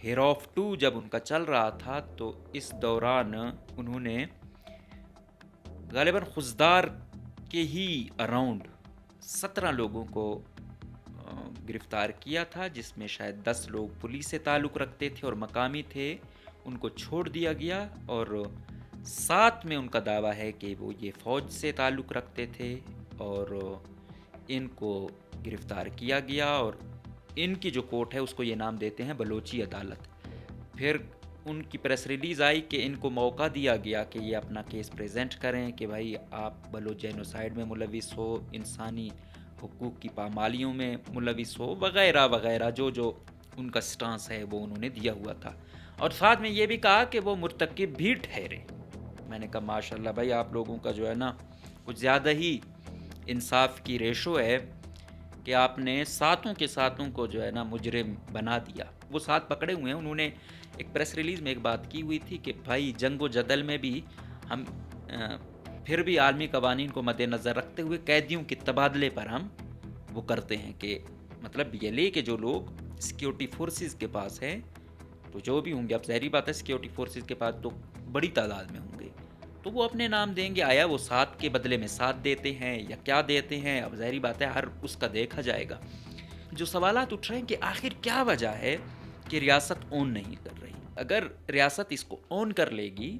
ہیروف 2 جب ان کا چل رہا تھا تو اس دوران انہوں نے غالباً خزدار کے ہی اراؤنڈ 17 لوگوں کو گرفتار کیا تھا، جس میں شاید 10 لوگ پولیس سے تعلق رکھتے تھے اور مقامی تھے، ان کو چھوڑ دیا گیا، اور 7 میں ان کا دعویٰ ہے کہ وہ یہ فوج سے تعلق رکھتے تھے اور ان کو گرفتار کیا گیا، اور ان کی جو کورٹ ہے اس کو یہ نام دیتے ہیں بلوچی عدالت۔ پھر ان کی پریس ریلیز آئی کہ ان کو موقع دیا گیا کہ یہ اپنا کیس پریزنٹ کریں کہ بھائی آپ بلوچ جینوسائیڈ میں ملوث ہو، انسانی حقوق کی پامالیوں میں ملوث ہو، وغیرہ وغیرہ، جو ان کا سٹانس ہے وہ انہوں نے دیا ہوا تھا، اور ساتھ میں یہ بھی کہا کہ وہ مرتکب بھی ٹھہرے۔ میں نے کہا ماشاءاللہ بھائی آپ لوگوں کا جو ہے نا کچھ زیادہ ہی انصاف کی ریشو ہے کہ آپ نے ساتوں کے ساتوں کو جو ہے نا مجرم بنا دیا۔ وہ 7 پکڑے ہوئے ہیں، انہوں نے ایک پریس ریلیز میں ایک بات کی ہوئی تھی کہ بھائی جنگ و جدل میں بھی ہم پھر بھی عالمی قوانین کو مد نظر رکھتے ہوئے قیدیوں کے تبادلے پر ہم وہ کرتے ہیں، کہ مطلب یہ لے کہ جو لوگ سیکیورٹی فورسز کے پاس ہیں تو جو بھی ہوں گے، اب ظاہری بات ہے سیکیورٹی فورسز کے پاس تو بڑی تعداد میں ہوں گے، تو وہ اپنے نام دیں گے، آیا وہ 7 کے بدلے میں 7 دیتے ہیں یا کیا دیتے ہیں، اب ظاہری بات ہے ہر اس کا دیکھا جائے گا۔ جو سوالات اٹھ رہے ہیں کہ آخر کیا وجہ ہے کہ ریاست اون نہیں کر رہی؟ اگر ریاست اس کو اون کر لے گی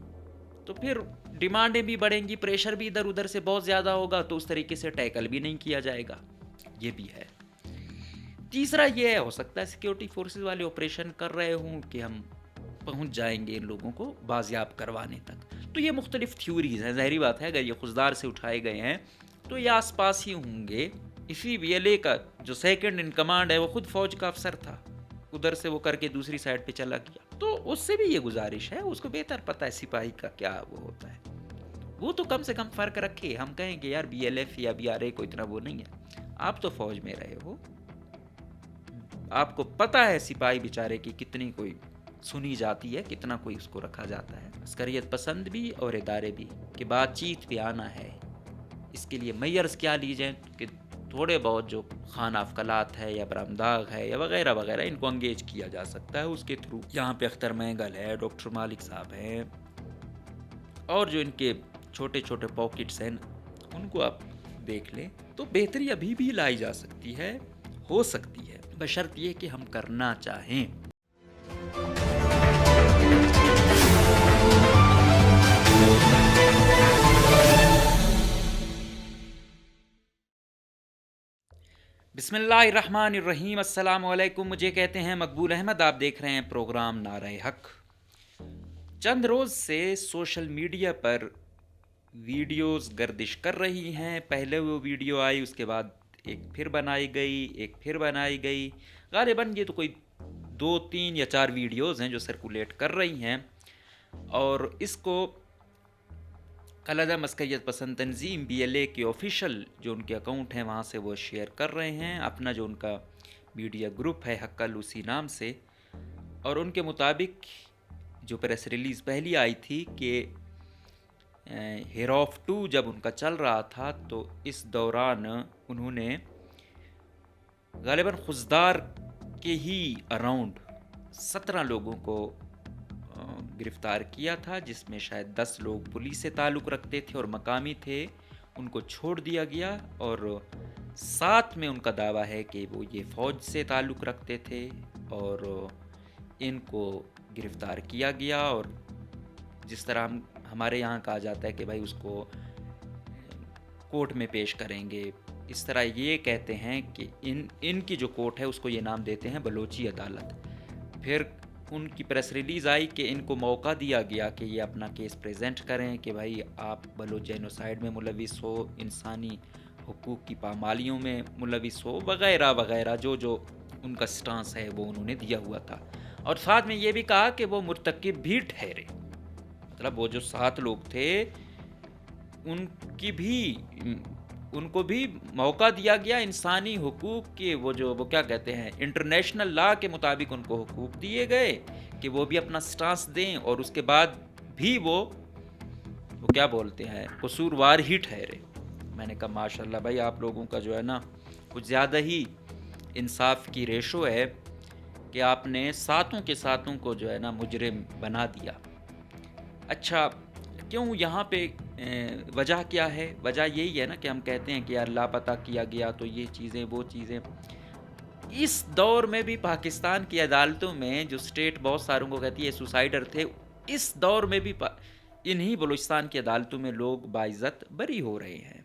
تو پھر ڈیمانڈیں بھی بڑھیں گی، پریشر بھی ادھر ادھر سے بہت زیادہ ہوگا، تو اس طریقے سے ٹیکل بھی نہیں کیا جائے گا، یہ بھی ہے۔ تیسرا یہ ہو سکتا ہے سیکیورٹی فورسز والے آپریشن کر رہے ہوں کہ ہم پہنچ جائیں گے ان لوگوں کو بازیاب کروانے تک، تو یہ مختلف تھیوریز ہیں، ظاہری بات ہے اگر یہ خزدار سے اٹھائے گئے ہیں تو یہ آس پاس ہی ہوں گے۔ اسی وی ایل اے کا جو سیکنڈ ان کمانڈ ہے وہ خود فوج کا افسر تھا، ادھر سے وہ کر کے دوسری سائڈ پہ چلا گیا، تو اس سے بھی یہ گزارش ہے، اس کو بہتر پتہ ہے سپاہی کا کیا وہ ہوتا ہے، وہ تو کم سے کم فرق رکھے، ہم کہیں کہ یار بی ایل ایف یا بی آر اے کو اتنا وہ نہیں ہے، آپ تو فوج میں رہے ہو، آپ کو پتہ ہے سپاہی بیچارے کی کتنی کوئی سنی جاتی ہے، کتنا کوئی اس کو رکھا جاتا ہے، عسکریت پسند بھی اور ادارے بھی، کہ بات چیت پہ آنا ہے، اس کے لیے میئرز کیا لی جائیں کہ تھوڑے بہت جو خانہ افقلات ہے یا برامداغ ہے یا وغیرہ وغیرہ ان کو انگیج کیا جا سکتا ہے اس کے تھرو۔ یہاں پہ اختر مینگل ہے، ڈاکٹر مالک صاحب ہیں، اور جو ان کے چھوٹے چھوٹے پاکٹس ہیں ان کو آپ دیکھ لیں، تو بہتری ابھی بھی لائی جا سکتی ہے، ہو سکتی ہے، بشرط یہ کہ ہم کرنا چاہیں۔ بسم اللہ الرحمن الرحیم، السلام علیکم، مجھے کہتے ہیں مقبول احمد، آپ دیکھ رہے ہیں پروگرام نعرہ حق۔ چند روز سے سوشل میڈیا پر ویڈیوز گردش کر رہی ہیں، پہلے وہ ویڈیو آئی، اس کے بعد ایک پھر بنائی گئی، غالباً یہ تو کوئی 2 3 یا 4 ویڈیوز ہیں جو سرکولیٹ کر رہی ہیں، اور اس کو علیحدہ عسکریت پسند تنظیم بی ایل اے کے آفیشیل جو ان کے اکاؤنٹ ہیں وہاں سے وہ شیئر کر رہے ہیں، اپنا جو ان کا میڈیا گروپ ہے حق لوسی نام سے، اور ان کے مطابق جو پریس ریلیز پہلی آئی تھی کہ ہیروف 2 جب ان کا چل رہا تھا تو اس دوران انہوں نے غالباً خزدار کے ہی اراؤنڈ 17 لوگوں کو گرفتار کیا تھا، جس میں شاید 10 لوگ پولیس سے تعلق رکھتے تھے اور مقامی تھے، ان کو چھوڑ دیا گیا، اور 7 میں ان کا دعویٰ ہے کہ وہ یہ فوج سے تعلق رکھتے تھے اور ان کو گرفتار کیا گیا، اور جس طرح ہمارے یہاں کہا جاتا ہے کہ بھائی اس کو کورٹ میں پیش کریں گے، اس طرح یہ کہتے ہیں کہ ان کی جو کورٹ ہے اس کو یہ نام دیتے ہیں بلوچی عدالت۔ پھر ان کی پریس ریلیز آئی کہ ان کو موقع دیا گیا کہ یہ اپنا کیس پریزنٹ کریں کہ بھائی آپ بلوچ جینوسائیڈ میں ملوث ہو، انسانی حقوق کی پامالیوں میں ملوث ہو، وغیرہ وغیرہ، جو ان کا سٹانس ہے وہ انہوں نے دیا ہوا تھا، اور ساتھ میں یہ بھی کہا کہ وہ مرتکب بھی ٹھہرے، مطلب وہ جو 7 لوگ تھے ان کو بھی موقع دیا گیا، انسانی حقوق کے وہ کیا کہتے ہیں انٹرنیشنل لا کے مطابق ان کو حقوق دیے گئے کہ وہ بھی اپنا سٹانس دیں، اور اس کے بعد بھی وہ کیا بولتے ہیں قصوروار ہی ٹھہرے۔ میں نے کہا ماشاءاللہ بھائی آپ لوگوں کا جو ہے نا کچھ زیادہ ہی انصاف کی ریشو ہے کہ آپ نے ساتوں کے ساتوں کو جو ہے نا مجرم بنا دیا۔ اچھا، کیوں یہاں پہ وجہ کیا ہے؟ وجہ یہی ہے نا کہ ہم کہتے ہیں کہ یار لاپتہ کیا گیا تو یہ چیزیں وہ چیزیں۔ اس دور میں بھی پاکستان کی عدالتوں میں جو اسٹیٹ بہت ساروں کو کہتی ہے سوسائڈر تھے، اس دور میں بھی انہی بلوچستان کی عدالتوں میں لوگ باعزت بری ہو رہے ہیں،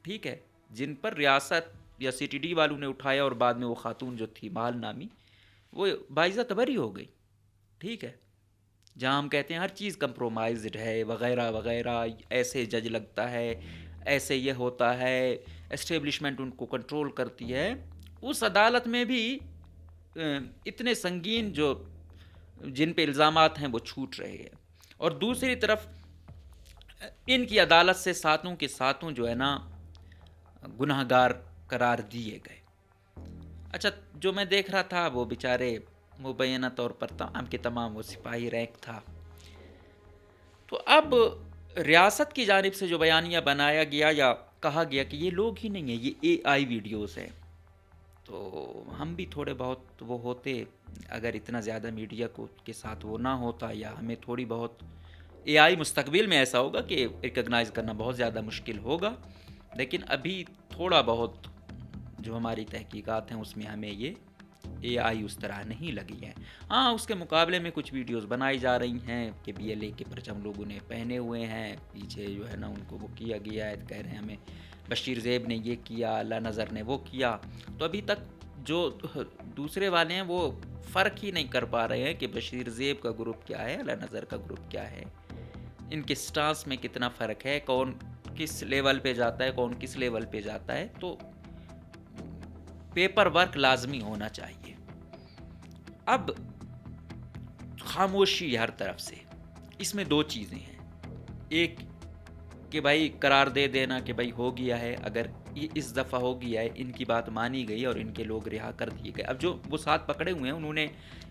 ٹھیک ہے، جن پر ریاست یا سی ٹی ڈی والوں نے اٹھایا اور بعد میں وہ خاتون جو تھی مال نامی وہ باعزت بری ہو گئی، ٹھیک ہے، جہاں ہم کہتے ہیں ہر چیز کمپرومائزڈ ہے وغیرہ وغیرہ، ایسے جج لگتا ہے، ایسے یہ ہوتا ہے، اسٹیبلشمنٹ ان کو کنٹرول کرتی ہے، اس عدالت میں بھی اتنے سنگین جو جن پہ الزامات ہیں وہ چھوٹ رہے ہیں، اور دوسری طرف ان کی عدالت سے ساتوں کے ساتوں جو ہے نا گناہ گار قرار دیے گئے۔ اچھا، جو میں دیکھ رہا تھا وہ بیچارے مبینہ طور پر تمام کے تمام وہ سپاہی رینک تھا، تو اب ریاست کی جانب سے جو بیانیہ بنایا گیا یا کہا گیا کہ یہ لوگ ہی نہیں ہیں، یہ اے آئی ویڈیوز ہیں، تو ہم بھی تھوڑے بہت وہ ہوتے، اگر اتنا زیادہ میڈیا کو کے ساتھ وہ نہ ہوتا، یا ہمیں تھوڑی بہت اے آئی مستقبل میں ایسا ہوگا کہ ریکگنائز کرنا بہت زیادہ مشکل ہوگا، لیکن ابھی تھوڑا بہت جو ہماری تحقیقات ہیں اس میں ہمیں یہ اے آئی اس طرح نہیں لگی ہے۔ ہاں، اس کے مقابلے میں کچھ ویڈیوز بنائی جا رہی ہیں کہ بی ایل اے کے پرچم لوگوں نے پہنے ہوئے ہیں، پیچھے جو ہے نا ان کو وہ کیا گیا ہے، کہہ رہے ہیں ہمیں بشیر زیب نے یہ کیا، اللہ نظر نے وہ کیا، تو ابھی تک جو دوسرے والے ہیں وہ فرق ہی نہیں کر پا رہے ہیں کہ بشیر زیب کا گروپ کیا ہے، اللہ نظر کا گروپ کیا ہے، ان کے سٹانس میں کتنا فرق ہے، کون کس لیول پہ جاتا ہے، کون کس لیول پہ جاتا ہے، تو پیپر ورک لازمی ہونا چاہیے۔ اب خاموشی ہر طرف سے، اس میں دو چیزیں ہیں، ایک کہ بھائی قرار دے دینا کہ بھائی ہو گیا ہے، اگر یہ اس دفعہ ہو گیا ہے، ان کی بات مانی گئی اور ان کے لوگ رہا کر دیے گئے۔ اب جو وہ ساتھ پکڑے ہوئے ہیں انہوں نے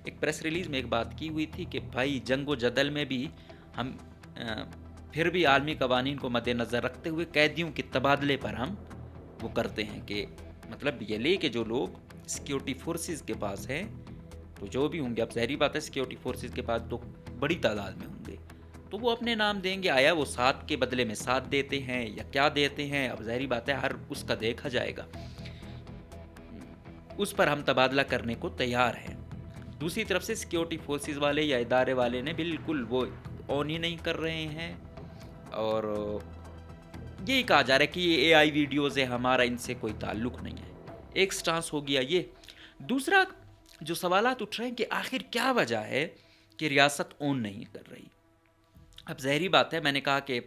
ایک پریس ریلیز میں ایک بات کی ہوئی تھی کہ بھائی جنگ و جدل میں بھی ہم پھر بھی عالمی قوانین کو مد نظر رکھتے ہوئے قیدیوں کے تبادلے پر ہم وہ کرتے ہیں، کہ مطلب یہ لے کہ جو لوگ سیکیورٹی فورسز کے پاس ہیں تو جو بھی ہوں گے، اب ظاہری بات ہے سیکیورٹی فورسز کے پاس تو بڑی تعداد میں ہوں گے، تو وہ اپنے نام دیں گے، آیا وہ ساتھ کے بدلے میں ساتھ دیتے ہیں یا کیا دیتے ہیں، اب ظاہری بات ہے ہر اس کا دیکھا جائے گا، اس پر ہم تبادلہ کرنے کو تیار ہیں۔ دوسری طرف سے سیکیورٹی فورسز والے یا ادارے والے نے بالکل وہ آن ہی نہیں کر رہے ہیں، اور یہی کہا جا رہا ہے کہ یہ اے آئی ویڈیوز ہے، ہمارا ان سے کوئی تعلق نہیں ہے، ایک سٹانس ہو گیا یہ۔ دوسرا جو سوالات اٹھ رہے ہیں کہ آخر کیا وجہ ہے کہ ریاست آن نہیں کر رہی؟ اب ظاہری بات ہے، میں نے کہا کہ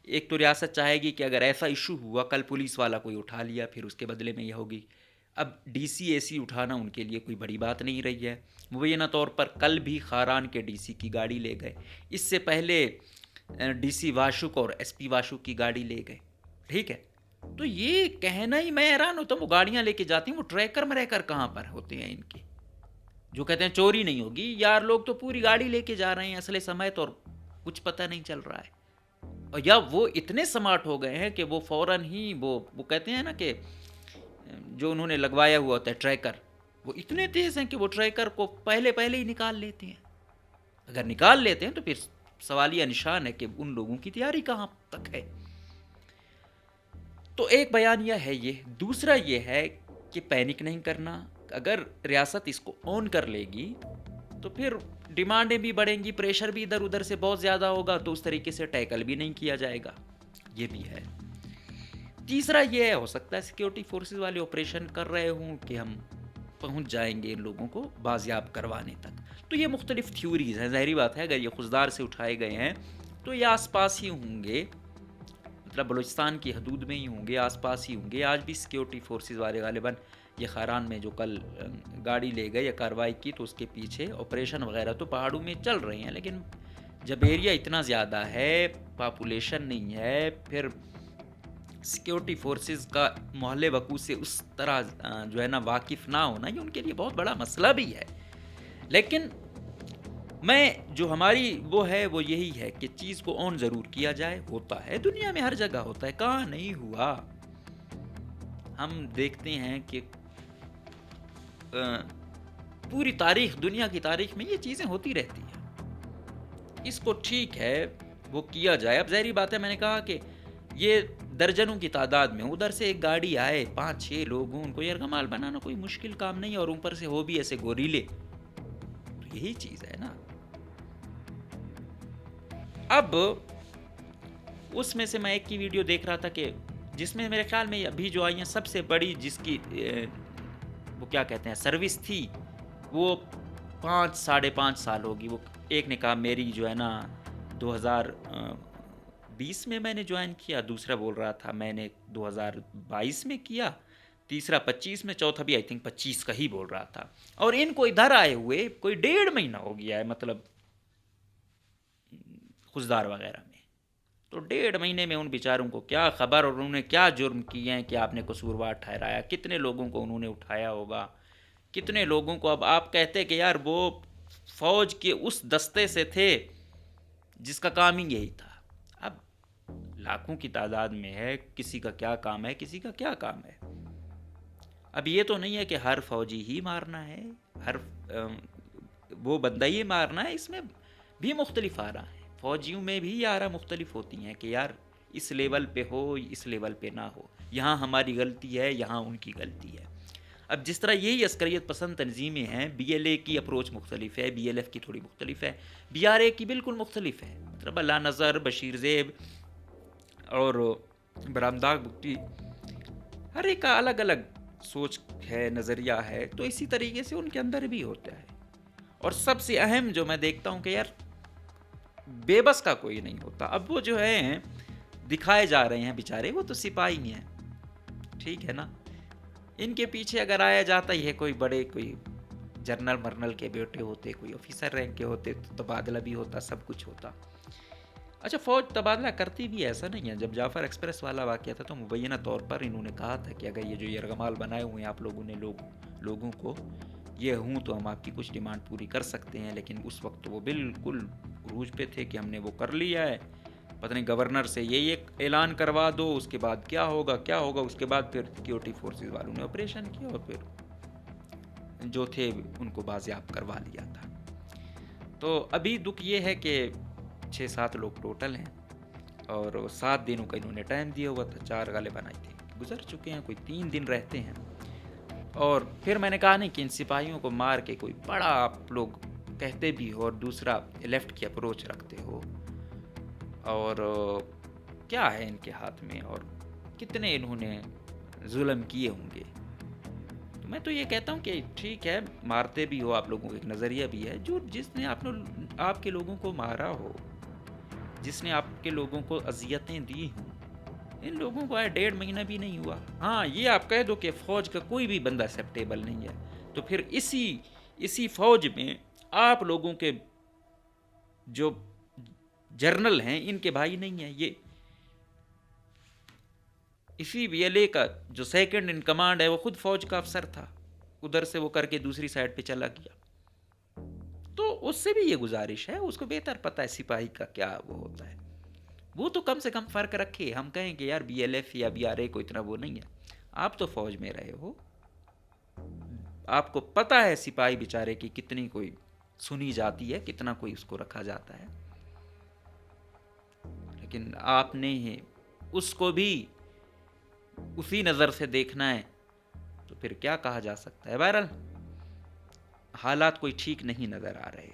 ایک تو ریاست چاہے گی کہ اگر ایسا ایشو ہوا، کل پولیس والا کوئی اٹھا لیا، پھر اس کے بدلے میں یہ ہوگی، اب ڈی سی اے سی اٹھانا ان کے لیے کوئی بڑی بات نہیں رہی ہے، مبینہ طور پر کل بھی خاران کے ڈی سی کی گاڑی لے گئے، اس سے پہلے ڈی سی واشک اور ایس پی واشک کی گاڑی لے گئے، ٹھیک ہے، تو یہ کہنا ہی میں حیران ہوتا ہوں، وہ گاڑیاں لے کے جاتی ہیں، وہ ٹریکر میں رہ کر کہاں پر ہوتے ہیں ان کے، جو کہتے ہیں چوری نہیں ہوگی، یار لوگ تو پوری گاڑی لے کے جا رہے ہیں اسلحے سمیت اور کچھ پتہ نہیں چل رہا ہے، اور یا وہ اتنے سمارٹ ہو گئے ہیں کہ وہ فوراً ہی وہ کہتے ہیں نا کہ جو انہوں نے لگوایا ہوا ہوتا ہے ٹریکر، وہ اتنے تیز ہیں کہ وہ ٹریکر کو پہلے ہی نکال لیتے ہیں، اگر نکال لیتے ہیں تو پھر سوالیہ نشان ہے کہ ان لوگوں کی تیاری کہاں تک ہے۔ تو ایک بیان یہ ہے، یہ دوسرا یہ ہے کہ پینک نہیں کرنا، اگر ریاست اس کو آن کر لے گی تو پھر ڈیمانڈیں بھی بڑھیں گی، پریشر بھی ادھر ادھر سے بہت زیادہ ہوگا، تو اس طریقے سے ٹیکل بھی نہیں کیا جائے گا، یہ بھی ہے۔ تیسرا یہ ہو سکتا ہے سیکیورٹی فورسز والے آپریشن کر رہے ہوں کہ ہم پہنچ جائیں گے ان لوگوں کو بازیاب کروانے تک، تو یہ مختلف تھیوریز ہیں، ظاہری بات ہے اگر یہ خضدار سے اٹھائے گئے ہیں تو یہ آس پاس ہی ہوں گے، مطلب بلوچستان کی حدود میں ہی ہوں گے، آس پاس ہی ہوں گے، آج بھی سیکیورٹی فورسز والے غالباً یہ خاران میں جو کل گاڑی لے گئے یا کارروائی کی تو اس کے پیچھے آپریشن وغیرہ تو پہاڑوں میں چل رہے ہیں، لیکن جب ایریا اتنا زیادہ ہے، پاپولیشن نہیں ہے، پھر سیکیورٹی فورسز کا محل وقوع سے اس طرح جو ہے نا واقف نہ ہونا، یہ ان کے لیے بہت بڑا مسئلہ بھی ہے، لیکن میں جو ہماری وہ ہے وہ یہی ہے کہ چیز کو آن ضرور کیا جائے، ہوتا ہے دنیا میں ہر جگہ ہوتا ہے، کہاں نہیں ہوا، ہم دیکھتے ہیں کہ پوری تاریخ، دنیا کی تاریخ میں یہ چیزیں ہوتی رہتی ہیں. اس کو ٹھیک ہے وہ کیا جائے. اب ظاہری بات ہے، میں نے کہا کہ یہ درجنوں کی تعداد میں ادھر سے ایک گاڑی آئے 5-6 لوگ ہوں، ان کو یرغمال بنانا کوئی مشکل کام نہیں، اور اوپر سے ہو بھی ایسے گوریلے. تو یہی چیز ہے نا. اب اس میں سے میں ایک کی ویڈیو دیکھ رہا تھا کہ جس میں میرے خیال میں ابھی جو آئی ہیں سب سے بڑی، جس کی وہ کیا کہتے ہیں سروس تھی، وہ 5-5.5 سال ہوگی. وہ ایک نے کہا میری جو ہے نا 2020 میں نے جوائن کیا، دوسرا بول رہا تھا میں نے 2022 میں کیا، تیسرا 25 میں، چوتھا بھی آئی تھنک 25 کا ہی بول رہا تھا. اور ان کو ادھر آئے ہوئے کوئی 1.5 مہینہ ہو گیا ہے، مطلب خزدار وغیرہ میں. تو 1.5 مہینے میں ان بیچاروں کو کیا خبر، اور انہوں نے کیا جرم کیے ہیں کہ آپ نے قصوروار ٹھہرایا. کتنے لوگوں کو انہوں نے اٹھایا ہوگا، کتنے لوگوں کو. اب آپ کہتے کہ یار وہ فوج کے اس دستے سے تھے جس کا کام ہی یہی تھا. اب لاکھوں کی تعداد میں ہے، کسی کا کیا کام ہے، کسی کا کیا کام ہے. اب یہ تو نہیں ہے کہ ہر فوجی ہی مارنا ہے، ہر وہ بندہ ہی مارنا ہے. اس میں بھی مختلف آرا ہیں، فوجیوں میں بھی آرا مختلف ہوتی ہیں کہ یار اس لیول پہ ہو، اس لیول پہ نہ ہو، یہاں ہماری غلطی ہے، یہاں ان کی غلطی ہے. اب جس طرح یہی عسکریت پسند تنظیمیں ہیں، بی ایل اے کی اپروچ مختلف ہے، بی ایل ایف کی تھوڑی مختلف ہے، بی آر اے کی بالکل مختلف ہے. مطلب اللہ نظر، بشیر زیب اور برامداغ بگٹی، ہر ایک کا الگ الگ سوچ ہے، نظریہ ہے. تو اسی طریقے سے ان کے اندر بھی ہوتا ہے. اور سب سے اہم جو میں دیکھتا ہوں کہ یار بے بس کا کوئی نہیں ہوتا. اب وہ جو ہیں دکھائے جا رہے ہیں بیچارے، وہ تو سپاہی ہیں، ٹھیک ہے نا. ان کے پیچھے اگر آیا جاتا یہ کوئی بڑے کوئی جنرل مرنل کے بیٹے ہوتے، کوئی آفیسر رینک کے ہوتے، تو تبادلہ بھی ہوتا، سب کچھ ہوتا. اچھا فوج تبادلہ کرتی بھی، ایسا نہیں ہے. جب جعفر ایکسپریس والا واقعہ تھا تو مبینہ طور پر انہوں نے کہا تھا کہ اگر یہ جو یرغمال بنائے ہوئے ہیں آپ لوگوں نے لوگوں کو یہ ہوں تو ہم آپ کی کچھ ڈیمانڈ پوری کر سکتے ہیں. لیکن اس وقت وہ بالکل عروج پہ تھے کہ ہم نے وہ کر لیا ہے، پتہ نہیں گورنر سے یہ اعلان کروا دو، اس کے بعد کیا ہوگا. اس کے بعد پھر سیکیورٹی فورسز والوں نے آپریشن کیا اور پھر جو تھے ان کو بازیاب کروا لیا تھا. تو ابھی دکھ یہ ہے کہ 6-7 لوگ ٹوٹل ہیں، اور 7 دنوں کا انہوں نے ٹائم دیا ہوا تھا. 4 غالباً آئی تھے گزر چکے ہیں، کوئی 3 دن رہتے ہیں. اور پھر میں نے کہا نہیں کہ ان سپاہیوں کو مار کے کوئی بڑا آپ لوگ کہتے بھی ہو اور دوسرا لیفٹ کی اپروچ رکھتے ہو، اور کیا ہے ان کے ہاتھ میں، اور کتنے انہوں نے ظلم کیے ہوں گے. تو میں تو یہ کہتا ہوں کہ ٹھیک ہے مارتے بھی ہو آپ لوگوں کو، ایک نظریہ بھی ہے. جس نے آپ کے لوگوں کو مارا ہو، جس نے آپ کے لوگوں کو اذیتیں دی ہوں، ان لوگوں کو 1.5 مہینہ بھی نہیں ہوا. ہاں یہ آپ کہہ دو کہ فوج کا کوئی بھی بندہ ایکسیپٹیبل نہیں ہے، تو پھر اسی فوج میں آپ لوگوں کے جو جرنل ہیں ان کے بھائی نہیں ہیں. یہ اسی بی ایل اے کا جو سیکنڈ ان کمانڈ ہے وہ خود فوج کا افسر تھا، ادھر سے وہ کر کے دوسری سائڈ پہ چلا گیا. تو اس سے بھی یہ گزارش ہے، اس کو بہتر پتہ ہے سپاہی کا کیا وہ ہوتا ہے. وہ تو کم سے کم فرق رکھے. ہم کہیں کہ یار بی ایل ایف یا بی آر اے کو اتنا وہ نہیں ہے. آپ تو فوج میں رہے ہو، آپ کو پتہ ہے سپاہی بیچارے کی کتنی کوئی سنی جاتی ہے، کتنا کوئی اس کو رکھا جاتا ہے. لیکن آپ نے اس کو بھی اسی نظر سے دیکھنا ہے تو پھر کیا کہا جا سکتا ہے. بہرحال حالات کوئی ٹھیک نہیں نظر آ رہے،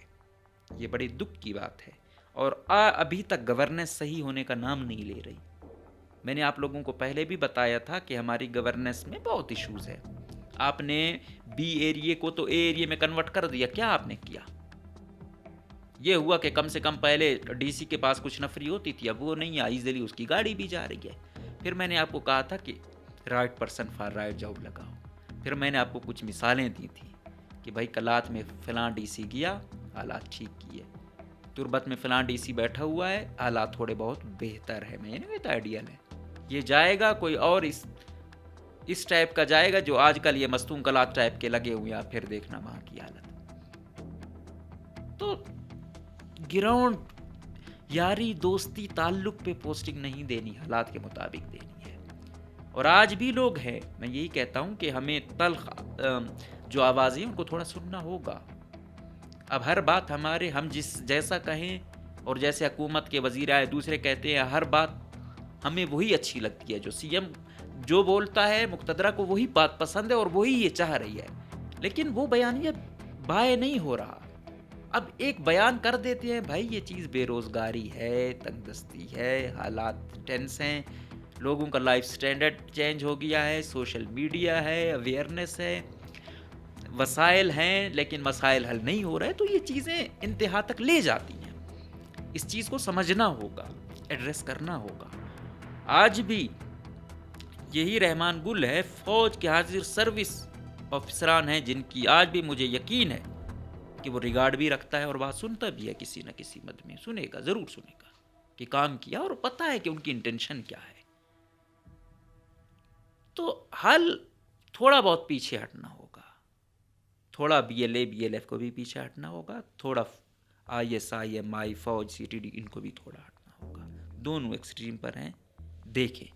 یہ بڑی دکھ کی بات ہے. اور ابھی تک گورننس صحیح ہونے کا نام نہیں لے رہی. میں نے آپ لوگوں کو پہلے بھی بتایا تھا کہ ہماری گورننس میں بہت ایشوز ہے. آپ نے بی ایریے کو تو اے ایریے میں کنورٹ کر دیا. کیا آپ نے کیا؟ یہ ہوا کہ کم سے کم پہلے ڈی سی کے پاس کچھ نفری ہوتی تھی، اب وہ نہیں ہے، ایزیلی اس کی گاڑی بھی جا رہی ہے. پھر میں نے آپ کو کہا تھا کہ right person for right job لگاؤ. پھر میں نے آپ کو کچھ مثالیں دی تھی کہ بھائی کلات میں فلاں ڈی سی گیا، حالات ٹھیک کیے. تربت میں فلاں ڈی سی بیٹھا ہوا ہے، حالات تھوڑے بہت بہتر ہے. میں نے کہا آئیڈیل ہے. یہ جائے گا کوئی اور اس ٹائپ کا جائے گا جو آج کل یہ مستون کلات ٹائپ کے لگے ہوئے ہیں، پھر دیکھنا وہاں کی حالت. تو گراؤنڈ یاری دوستی تعلق پہ پوسٹنگ نہیں دینی، حالات کے مطابق دینی ہے. اور آج بھی لوگ ہیں، میں یہی کہتا ہوں کہ ہمیں تلخ جو آوازیں ان کو تھوڑا سننا ہوگا. اب ہر بات ہم جیسا کہیں اور جیسے حکومت کے وزیر آئے دوسرے کہتے ہیں، ہر بات ہمیں وہی اچھی لگتی ہے. جو سی ایم جو بولتا ہے مقتدرہ کو وہی بات پسند ہے اور وہی یہ چاہ رہی ہے، لیکن وہ بیانیہ بائے نہیں ہو رہا. اب ایک بیان کر دیتے ہیں بھائی یہ چیز بے روزگاری ہے، تنگ دستی ہے، حالات ٹینس ہیں، لوگوں کا لائف سٹینڈرڈ چینج ہو گیا ہے، سوشل میڈیا ہے، اویئرنیس ہے، وسائل ہیں لیکن مسائل حل نہیں ہو رہے. تو یہ چیزیں انتہا تک لے جاتی ہیں. اس چیز کو سمجھنا ہوگا، ایڈریس کرنا ہوگا. آج بھی یہی رحمان گل ہے، فوج کے حاضر سروس افسران ہیں جن کی آج بھی مجھے یقین ہے کہ وہ ریگارڈ بھی رکھتا ہے اور بات سنتا بھی ہے. کسی نہ کسی مد میں سنے گا، ضرور سنے گا کہ کام کیا اور پتہ ہے کہ ان کی انٹینشن کیا ہے. تو حل تھوڑا بہت پیچھے ہٹنا ہوگا، تھوڑا B L A B L F کو بھی پیچھے ہٹنا ہوگا، تھوڑا آئی ایس آئی ایم آئی فوج سی ٹی ڈی ان کو بھی تھوڑا ہٹنا ہوگا. دونوں ایکسٹریم پر ہیں. دیکھیں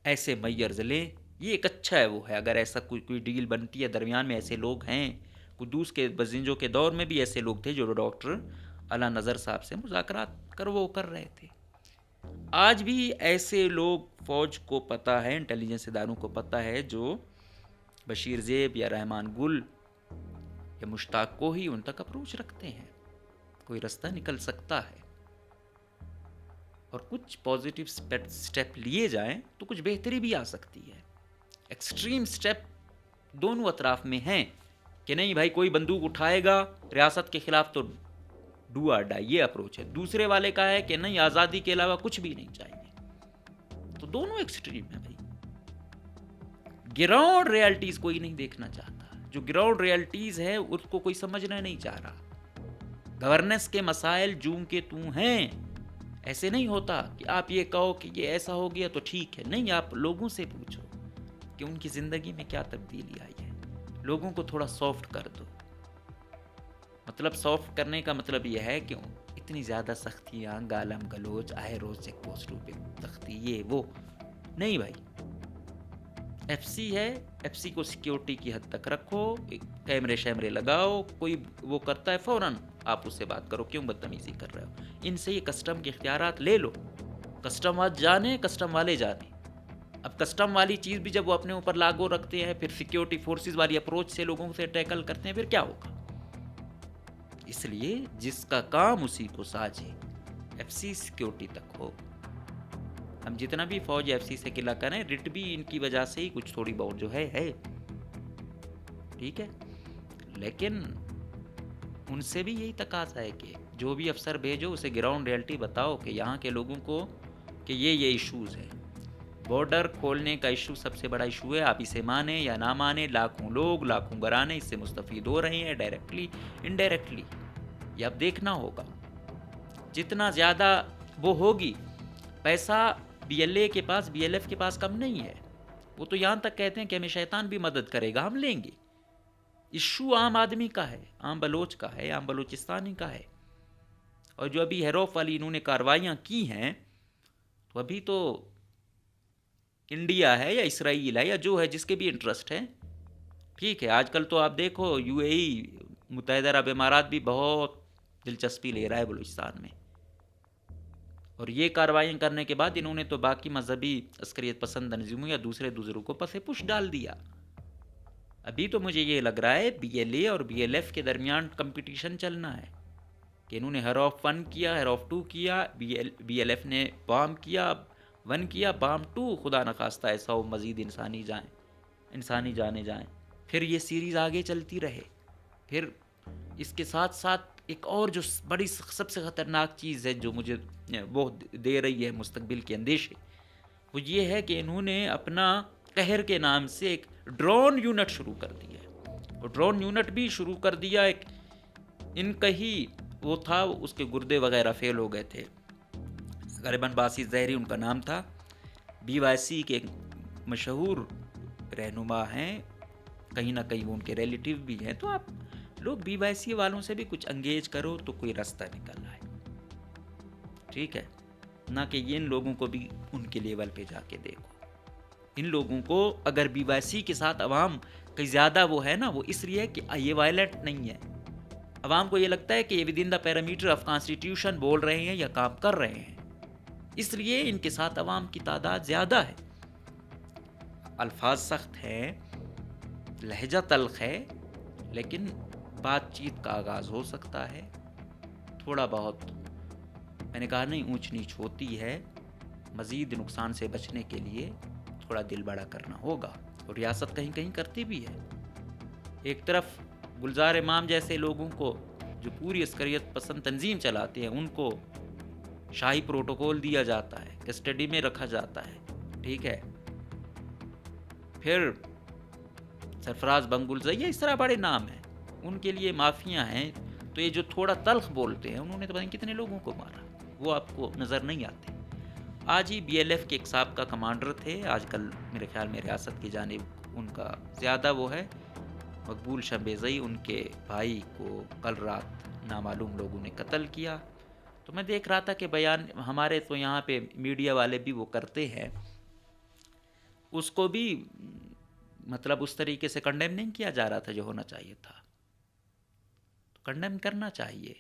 ایسے میئرز لیں، یہ ایک اچھا ہے وہ ہے. اگر ایسا کوئی ڈیل بنتی ہے درمیان میں، ایسے لوگ ہیں. قدوس کے بزنجوں کے دور میں بھی ایسے لوگ تھے جو ڈاکٹر اعلیٰ نظر صاحب سے مذاکرات کر رہے تھے. آج بھی ایسے لوگ فوج کو پتہ ہے، انٹیلیجنس اداروں کو پتہ ہے، جو بشیر زیب یا رحمان گل یا مشتاق کو ہی ان تک اپروچ رکھتے ہیں. کوئی رستہ نکل سکتا ہے اور کچھ پازیٹیو سٹیپ لیے جائیں تو کچھ بہتری بھی آ سکتی ہے. ایکسٹریم سٹیپ دونوں اطراف میں ہیں کہ نہیں بھائی کوئی بندوق اٹھائے گا ریاست کے خلاف تو ڈو آر ڈائی، یہ اپروچ ہے. دوسرے والے کا ہے کہ نہیں آزادی کے علاوہ کچھ بھی نہیں چاہیے. تو دونوں ایکسٹریم ہیں بھائی. گراؤنڈ ریالٹیز کوئی نہیں دیکھنا چاہتا. جو گراؤنڈ ریالٹیز ہے اس کو کوئی سمجھنا نہیں چاہ رہا. گورننس کے مسائل جوں کے توں ہیں. ایسے نہیں ہوتا کہ آپ یہ کہو کہ یہ ایسا ہو گیا تو ٹھیک ہے. نہیں، آپ لوگوں سے پوچھو کہ ان کی زندگی میں کیا تبدیلی آئی ہے. لوگوں کو تھوڑا سافٹ کر دو. مطلب سافٹ کرنے کا مطلب یہ ہے کہ اتنی زیادہ سختیاں، گالم گلوچ، آئے روز چیک پوسٹوں پہ سختی، یہ وہ نہیں بھائی. ایف سی ہے، ایف سی کو سیکیورٹی کی حد تک رکھو، کیمرے شیمرے لگاؤ. کوئی وہ کرتا ہے فوراً آپ اس سے بات کرو، کیوں بدتمیزی کر رہے ہو. ان سے یہ کسٹم کے اختیارات لے لو. کسٹم جانے، کسٹم والے جانے. اب کسٹم والی چیز بھی جب وہ اپنے اوپر لاگو رکھتے ہیں، پھر سیکیورٹی فورسز والی اپروچ سے لوگوں سے ٹیکل کرتے ہیں، پھر کیا ہوگا. اس لیے جس کا کام اسی کو ساجے. ایف سی سیکیورٹی تک ہو. ہم جتنا بھی فوج ایف سی سے قلعہ کریں، رٹ بھی ان کی وجہ سے ہی کچھ تھوڑی بہت جو ہے ٹھیک ہے. لیکن ان سے بھی یہی تقاضا ہے کہ جو بھی افسر بھیجو اسے گراؤنڈ ریئلٹی بتاؤ کہ یہاں کے لوگوں کو کہ یہ ایشوز ہے. بارڈر کھولنے کا ایشو سب سے بڑا ایشو ہے. آپ اسے مانیں یا نہ مانیں، لاکھوں لوگ، لاکھوں گھرانے اس سے مستفید ہو رہے ہیں، ڈائریکٹلی انڈائریکٹلی. یہ اب دیکھنا ہوگا. جتنا زیادہ وہ ہوگی، پیسہ بی ایل اے کے پاس، بی ایل ایف کے پاس کم نہیں ہے. وہ تو یہاں تک کہتے ہیں کہ ہمیں شیطان بھی مدد کرے گا، ہم لیں گے. ایشو عام آدمی کا ہے، عام بلوچ کا ہے، عام بلوچستانی کا ہے. اور جو ابھی ہیروف والی انہوں نے کاروائیاں کی ہیں، تو ابھی تو انڈیا ہے یا اسرائیل ہے یا جو ہے جس کے بھی انٹرسٹ ہے، ٹھیک ہے. آج کل تو آپ دیکھو یو اے ای، متحدہ عرب امارات بھی بہت دلچسپی لے رہا ہے بلوچستان میں. اور یہ کاروائیاں کرنے کے بعد انہوں نے تو باقی مذہبی عسکریت پسند تنظیموں یا دوسروں کو پس پش ڈال دیا. ابھی تو مجھے یہ لگ رہا ہے بی ایل اے اور بی ایل ایف کے درمیان کمپٹیشن چلنا ہے کہ انہوں نے ہیروف 1 کیا، ہیروف 2 کیا، بی ایل ایف نے بام کیا، 1 کیا، بام 2. خدا نخواستہ ایسا ہو مزید انسانی جانے جائیں. پھر یہ سیریز آگے چلتی رہے. پھر اس کے ساتھ ساتھ ایک اور جو بڑی سب سے خطرناک چیز ہے جو مجھے وہ دے رہی ہے مستقبل کے اندیشے، وہ یہ ہے کہ انہوں نے اپنا قہر کے نام سے ایک ڈرون یونٹ شروع کر دیا ہے. اور ڈرون یونٹ بھی شروع کر دیا ایک ان کا ہی وہ تھا، اس کے گردے وغیرہ فیل ہو گئے تھے. غالباً باسی زہری ان کا نام تھا. بی وائی سی کے مشہور رہنما ہیں، کہیں نہ کہیں وہ ان کے ریلیٹیو بھی ہیں. تو آپ لوگ بی وائی سی والوں سے بھی کچھ انگیج کرو تو کوئی راستہ نکل آئے، ٹھیک ہے. نہ کہ ان لوگوں کو بھی ان کے لیول پہ جا کے دیکھو. ان لوگوں کو اگر بی وائی سی کے ساتھ عوام کہیں زیادہ وہ ہے نا، وہ اس لیے کہ یہ وائلنٹ نہیں ہے. عوام کو یہ لگتا ہے کہ یہ with in the parameter of constitution بول رہے ہیں یا کام کر رہے ہیں، اس لیے ان کے ساتھ عوام کی تعداد زیادہ ہے. الفاظ سخت ہیں، لہجہ تلخ ہے، لیکن بات چیت کا آغاز ہو سکتا ہے. تھوڑا بہت میں نے کہا نہیں اونچ نیچ ہوتی ہے، مزید نقصان سے بچنے کے لیے تھوڑا دل بڑا کرنا ہوگا، اور ریاست کہیں کہیں کرتی بھی ہے. ایک طرف گلزار امام جیسے لوگوں کو جو پوری عسکریت پسند تنظیم چلاتے ہیں ان کو شاہی پروٹوکول دیا جاتا ہے، کسٹڈی میں رکھا جاتا ہے، ٹھیک ہے. پھر سرفراز بنگلزئی، اس طرح بڑے نام ہیں، ان کے لیے معافیاں ہیں. تو یہ جو تھوڑا تلخ بولتے ہیں، انہوں نے تو پتہ نہیں کتنے لوگوں کو مارا، وہ آپ کو نظر نہیں آتے. آج ہی بی ایل ایف کے ایک سابقہ کمانڈر تھے، آج کل میرے خیال میں ریاست کی جانب ان کا زیادہ وہ ہے، مقبول شمبیزئی، ان کے بھائی کو کل رات نامعلوم لوگوں نے قتل کیا. تو میں دیکھ رہا تھا کہ بیان ہمارے تو یہاں پہ میڈیا والے بھی وہ کرتے ہیں، اس کو بھی مطلب اس طریقے سے کنڈیم نہیں کیا جا رہا تھا جو ہونا چاہیے تھا. تو کنڈیم کرنا چاہیے.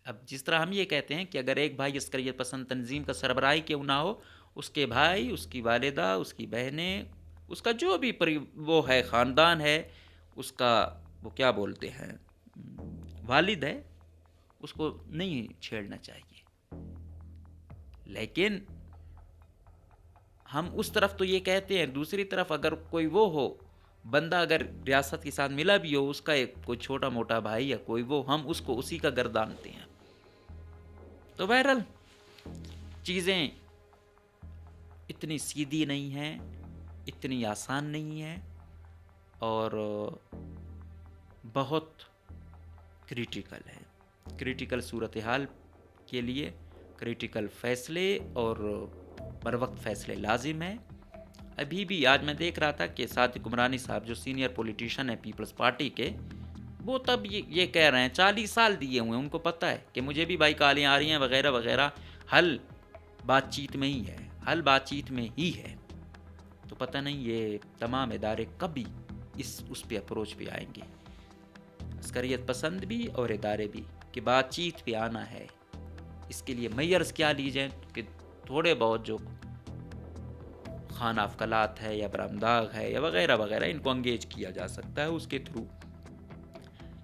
اب جس طرح ہم یہ کہتے ہیں کہ اگر ایک بھائی عسکریت پسند تنظیم کا سربراہی کیوں نہ ہو، اس کے بھائی، اس کی والدہ، اس کی بہنیں، اس کا جو بھی وہ ہے خاندان ہے، اس کا وہ کیا بولتے ہیں والد ہے، اس کو نہیں چھیڑنا چاہیے. لیکن ہم اس طرف تو یہ کہتے ہیں، دوسری طرف اگر کوئی وہ ہو بندہ، اگر ریاست کے ساتھ ملا بھی ہو، اس کا ایک کوئی چھوٹا موٹا بھائی یا کوئی وہ، ہم اس کو اسی کا گردانتے ہیں. تو بہرحال چیزیں اتنی سیدھی نہیں ہیں، اتنی آسان نہیں ہیں، اور بہت کریٹیکل ہے. کریٹیکل صورتحال کے لیے کریٹیکل فیصلے اور بر وقت فیصلے لازم ہیں. ابھی بھی آج میں دیکھ رہا تھا کہ صادق عمرانی صاحب جو سینئر پولیٹیشن ہیں پیپلز پارٹی کے، وہ تب یہ کہہ رہے ہیں 40 سال دیے ہوئے ہیں، ان کو پتہ ہے کہ مجھے بھی بھائی گالیاں آ رہی ہیں وغیرہ وغیرہ، حل بات چیت میں ہی ہے، حل بات چیت میں ہی ہے. تو پتہ نہیں یہ تمام ادارے کبھی اس پہ اپروچ پہ آئیں گے، عسکریت پسند بھی اور ادارے بھی، کہ بات چیت پہ آنا ہے. اس کے لیے میئرز کیا لیجیں کہ تھوڑے بہت جو خانہ افقلات ہے یا برامداغ ہے یا وغیرہ وغیرہ، ان کو انگیج کیا جا سکتا ہے اس کے تھرو.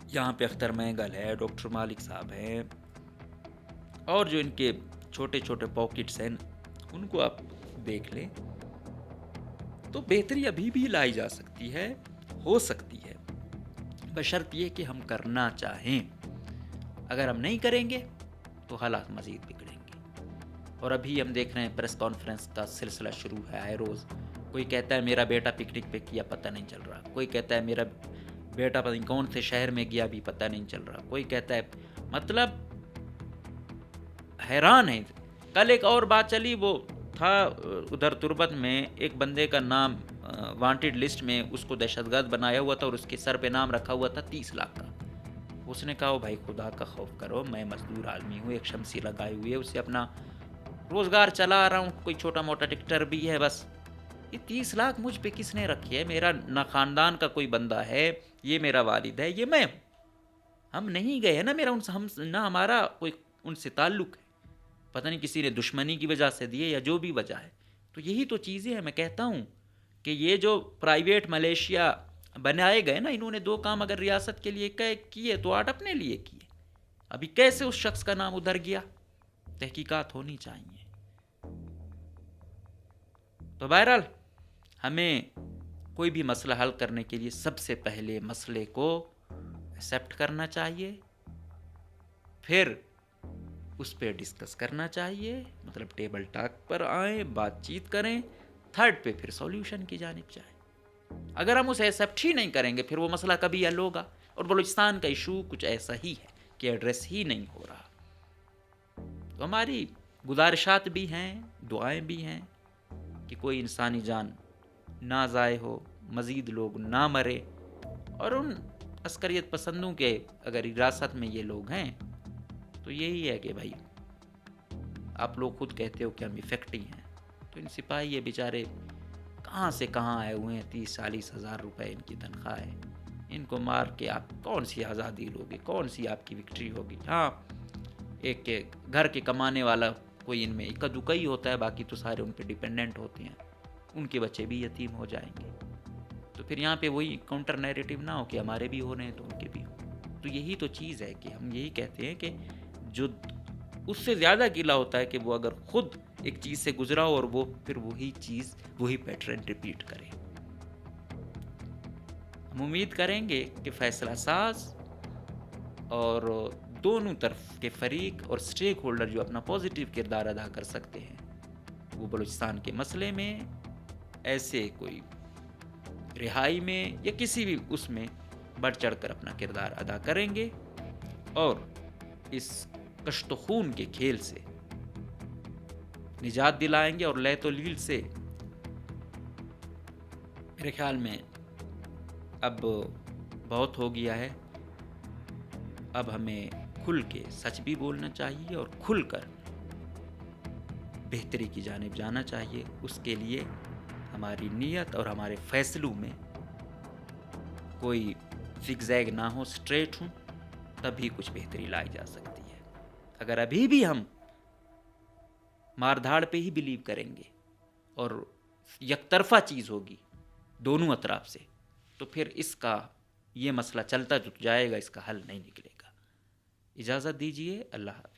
یہاں پہ اختر مینگل ہے، ڈاکٹر مالک صاحب ہیں، اور جو ان کے چھوٹے چھوٹے پاکٹس ہیں ان کو آپ دیکھ لیں. تو بہتری ابھی بھی لائی جا سکتی ہے، ہو سکتی ہے، بشرط یہ کہ ہم کرنا چاہیں. اگر ہم نہیں کریں گے تو حالات مزید بگڑیں گے. اور ابھی ہم دیکھ رہے ہیں پریس کانفرنس کا سلسلہ شروع ہے آئے روز. کوئی کہتا ہے میرا بیٹا پکنک پہ کیا، پتہ نہیں چل رہا. کوئی کہتا ہے میرا بیٹا پتہ نہیں کون سے شہر میں گیا، بھی پتہ نہیں چل رہا. کوئی کہتا ہے، مطلب حیران ہے. کل ایک اور بات چلی، وہ تھا ادھر تربت میں ایک بندے کا نام وانٹڈ لسٹ میں اس کو دہشت گرد بنایا ہوا تھا، اور اس کے سر پہ نام رکھا ہوا تھا 30 لاکھ کا. اس نے کہا بھائی خدا کا خوف کرو، میں مزدور آدمی ہوں، ایک شمسی لگائی ہوئی ہے، اسے اپنا روزگار چلا رہا ہوں، کوئی چھوٹا موٹا ٹکٹر بھی ہے بس. یہ 30 لاکھ مجھ پہ کس نے رکھی ہے؟ میرا نہ خاندان کا کوئی بندہ ہے، یہ میرا والد ہے، یہ میں ہوں. ہم نہیں گئے ہیں نا، میرا ان سے نہ ہمارا کوئی ان سے تعلق ہے. پتہ نہیں کسی نے دشمنی کی وجہ سے دیے یا جو بھی وجہ ہے. تو یہی تو چیزیں ہیں. میں کہتا ہوں کہ یہ جو پرائیویٹ ملیشیا بنائے گئے نا، انہوں نے 2 کام اگر ریاست کے لیے کیے تو 8 اپنے لیے کیے. ابھی کیسے اس شخص کا نام ادھر گیا؟ تحقیقات ہونی چاہیے. تو بہرحال ہمیں کوئی بھی مسئلہ حل کرنے کے لیے سب سے پہلے مسئلے کو ایکسیپٹ کرنا چاہیے، پھر اس پہ ڈسکس کرنا چاہیے، مطلب ٹیبل ٹاک پر آئیں، بات چیت کریں، تھرڈ پہ پھر سولوشن کی جانب جائیں. اگر ہم اسے ایکسیپٹ ہی نہیں کریں گے پھر وہ مسئلہ کبھی حل ہوگا. اور بلوچستان کا ایشو کچھ ایسا ہی ہے کہ ایڈریس ہی نہیں ہو رہا. تو ہماری گزارشات بھی ہیں، دعائیں بھی ہیں کہ کوئی انسانی جان نہ ضائع ہو، مزید لوگ نہ مرے. اور ان عسکریت پسندوں کے اگر ریاست میں یہ لوگ ہیں تو یہی ہے کہ بھائی آپ لوگ خود کہتے ہو کہ ہم افیکٹو ہیں، تو ان سپاہی یہ بیچارے کہاں سے کہاں آئے ہوئے ہیں، 30-40 ہزار روپے ان کی تنخواہ ہے، ان کو مار کے آپ کون سی آزادی لوگے، کون سی آپ کی وکٹری ہوگی؟ ہاں، ایک کے گھر کے کمانے والا کوئی ان میں اکا دکا ہی ہوتا ہے، باقی تو سارے ان پہ ڈیپینڈنٹ ہوتے ہیں، ان کے بچے بھی یتیم ہو جائیں گے۔ تو پھر یہاں پہ وہی کاؤنٹر نیریٹو نہ ہو کہ ہمارے بھی ہو رہے ہیں تو ان کے بھی ہو۔ تو یہی تو چیز ہے کہ ہم یہی کہتے ہیں کہ جو اس سے زیادہ گلا ہوتا ہے کہ وہ اگر خود ایک چیز سے گزرا ہو اور وہ پھر وہی چیز وہی پیٹرن ریپیٹ کرے۔ ہم امید کریں گے کہ فیصلہ ساز اور دونوں طرف کے فریق اور سٹیک ہولڈر جو اپنا پازیٹیو کردار ادا کر سکتے ہیں وہ بلوچستان کے مسئلے میں ایسے کوئی رہائی میں یا کسی بھی اس میں بڑھ چڑھ کر اپنا کردار ادا کریں گے اور اس کشت و خون کے کھیل سے نجات دلائیں گے، اور لیت و لیل سے میرے خیال میں اب بہت ہو گیا ہے۔ اب ہمیں کھل کے سچ بھی بولنا چاہیے اور کھل کر بہتری کی جانب جانا چاہیے۔ اس کے لیے ہماری نیت اور ہمارے فیصلوں میں کوئی زگ زیگ نہ ہو، سٹریٹ ہوں، تبھی کچھ بہتری لائی جا سکتی ہے۔ اگر ابھی بھی ہم مار دھاڑ پہ ہی بلیو کریں گے اور یک طرفہ چیز ہوگی دونوں اطراف سے، تو پھر اس کا یہ مسئلہ چلتا جائے گا، اس کا حل نہیں نکلے گا۔ اجازت دیجیے، اللہ حافظ۔